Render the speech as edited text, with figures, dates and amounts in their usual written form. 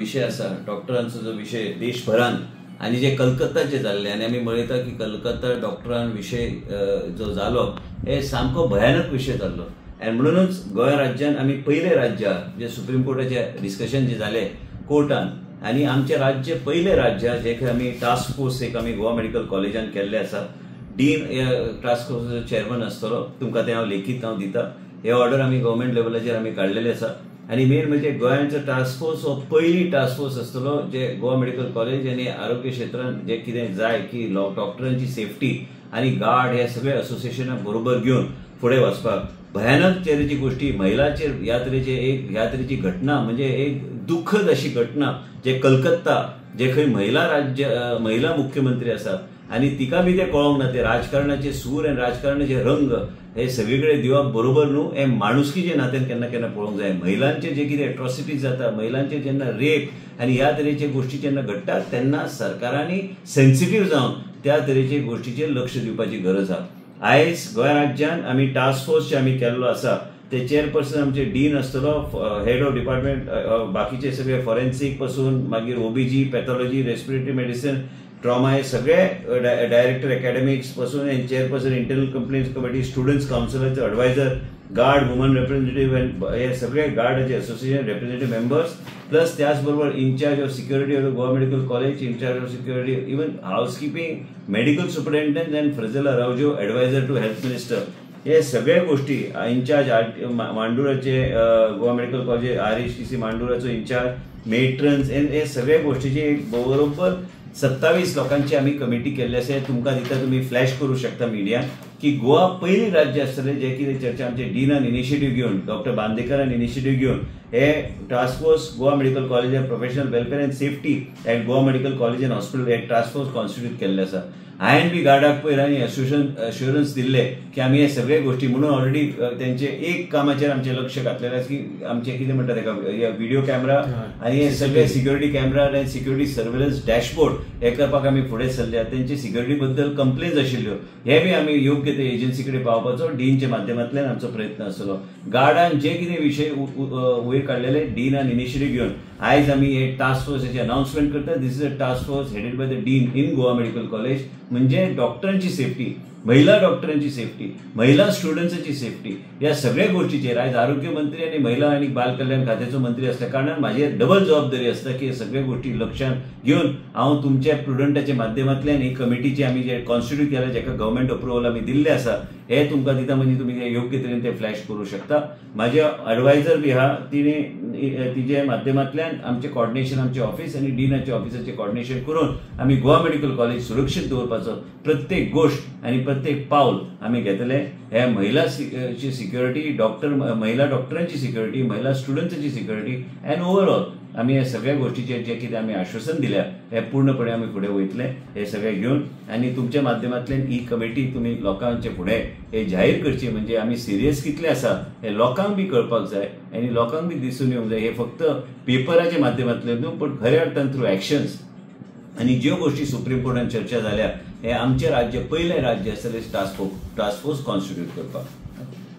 विषय असा डॉक्टरांचा जो विषय देशभरान आणि जे कलकत्ताचे जाल्ले आणि आम्ही म्हणता की कलकत्ता डॉक्टरांविषयी जो जालो हे सामको भयानक विषय जाल्लो आणि म्हणूनच गोंय राज्यान आम्ही पहिले राज्य जे सुप्रीम कोर्टाचे डिस्कशन जे झाले कोर्टान आणि आमचे राज्य पहिले राज्य जे आम्ही टास्क फोर्स एक आम्ही गोवा मेडिकल कॉलेजान केल्ले आसा डीन टास्क फोर्साचो चेअरमन आसतलो तुमकां ते हांव लेखीत हांव दिता हे ऑर्डर आम्ही गव्हर्नमेंट लेवलाचेर आम्ही काढलेले आसा आणि मेन म्हणजे गोंयांचो टास्क फोर्स हो पहिली टास्क फोर्स आसतलो जे गोवा मेडिकल कॉलेज आणि आरोग्य क्षेत्रात जे कितें जाय की डॉक्टरांची सेफ्टी आणि गार्ड हे सगळे असोसिएशना बरोबर घेऊन फुडें वचपाक भयानक तरेची गोष्टी महिलांचेर ह्या तरेची घटना म्हणजे एक दुःखद अशी घटना जे कलकत्ता जे खंय महिला मुख्यमंत्री आसा आणि तिका बी ते कळोंक ना ते राजकारणाचे सूर आणि राजकारणाचे रंग हे सगळीकडे दिवप बरोबर न्हू हे माणुसकीचे नात्यान केन्ना केन्ना पळोवंक जाय महिलांचे जे कितें एट्रॉसिटीज जाता महिलांचे जेन्ना रेप आणि ह्या तरेचे गोष्टी जेन्ना घडटात तेन्ना सरकारांनी सेन्सिटिव्ह जावन त्या तरेचे गोष्टीचेर लक्ष दिवपाची गरज आहा आयज गोंय राज्यान आम्ही टास्क फोर्स जे आम्ही केल्लो आसा ते चेअरपर्सन आमचे डीन आसतलो हेड ऑफ डिपार्टमेंट बाकीचे सगळे फॉरेन्सिक पासून मागीर OBG pathology respiratory medicine trauma हे सगळे डायरेक्टर अकॅडमिक्स पासून chairperson internal complaints committee students काउन्सिलरचे एडवायझर गार्ड वुमन रिप्रेझेंटेटिव्ह हे सगळे गार्डाचे असोसिएशन रिप्रेझेंटेटिव्ह मेंबर्स प्लस त्याचबरोबर in charge of security of Goa medical college in charge of security even housekeeping medical superintendent and फ्रेझेला रावजो एडवायझर टू हेल्थ मिनिस्टर हे सगळे गोष्टी इन्चार्ज मांडुराचे गोवा मेडिकल कॉलेज RHTC मांडुराचो इन्चार्ज मेट्रन्स हे सगळे गोष्टीची बरोबर 27 लोकांची आम्ही कमिटी केल्ली आसा तुमकां दिता तुम्ही फ्लॅश करू शकता मिडियान की गोवा पहिली राज्य आसतलें जे कितें चर्चा आमचे डीनान इनिशिएटिव्ह घेवन डॉक्टर बांदेकरान इनिशिएटिव्ह घेवन हे task force Goa medical college of professional welfare and safety eight Goa medical college and hospital हे टास्क फोर्स कॉन्स्टिट्यूट केल्ले आसा हांवें बी गार्डाक पयर आनी अश्युरन्स दिल्ले की आमी हे सगळे गोष्टी म्हणून ऑलरेडी त्यांचे एक कामाचेर आमचे लक्ष घातलेलें आसा की आमचे कितें म्हणटा ताका व्हिडिओ कॅमेरा आनी हे सगळे सिक्युरिटी कॅमेरा आनी सिक्युरिटी सर्वेलन्स डॅशबोर्ड हे करपाक आमी फुडें सरल्या तेंचे सिक्युरिटी बद्दल कंप्लेन्स आशिल्ल्यो हे बी आमी योग्य ते एजन्सी कडेन पावपाचो डीनच्या माध्यमांतल्यान आमचो प्रयत्न आसतलो गार्डान जे कितें विशय वयर काडलेले डीनान इनिशिएटिव्ह घेवन आयज आमी हे टास्क फोर्साचे अनाउन्समेंट करता this is a task force headed by the dean in Goa medical college म्हणजे डॉक्टरांची सेफ्टी महिला डॉक्टरांची सेफ्टी महिला स्टुडंट्सांची सेफ्टी या सगळ्या गोष्टीचेर आयज आरोग्य मंत्री आणि महिला आणि बाल कल्याण खात्याचो मंत्री असल्या कारणान म्हाजेर डबल जबाबदारी आसता की हे सगळे गोष्टी लक्षात घेवन हांव तुमच्या प्रुडंटाच्या माध्यमांतल्यान ही कमिटीचे आमी जे कॉन्स्टिट्यूट केला जेका गव्हर्नमेंट अप्रुवल आमी दिल्ले आसा हे तुमकां दिता म्हणजे तुम्ही योग्य तरेन ते फ्लॅश करू शकता माझे एडवायझर बी आहा तिचे माध्यमांतल्यान आमचे कॉर्डिनेशन आमचे ऑफिस आणि डीनाचे ऑफिसाचे कॉर्डिनेशन करून आमी गोवा मेडिकल कॉलेज सुरक्षीत दवरपाचो प्रत्येक गोष्ट आणि प्रत्येक पाऊल आम्ही घेतले हे महिलाची सिक्युरिटी महिला डॉक्टरांची सिक्युरिटी महिला स्टुडंट्सांची सिक्युरिटी अँड ओव्हरऑल आम्ही हे सगळ्या गोष्टीचे जे कितें आम्ही आश्वासन दिल्या हे पूर्णपणे आम्ही फुडें वयतले हे सगळे घेऊन आणि तुमच्या माध्यमांतल्यान ही कमिटी तुम्ही लोकांचे फुडें हे जाहीर करची म्हणजे आम्ही सिरियस कितले आसा हे लोकांक बी कळपाक जाय आणि लोकांक बी दिसून येवंक जाय हे फक्त पेपराच्या माध्यमांतल्यान न्हू पण खऱ्या अर्थान थ्रू एक्शन्स आणि ज्यो गोष्टी सुप्रीम कोर्टान चर्चा झाल्या हे आमचे राज्य पहिले राज्य आसतले टास्क फोर्स कॉन्स्टिट्यूट करपाक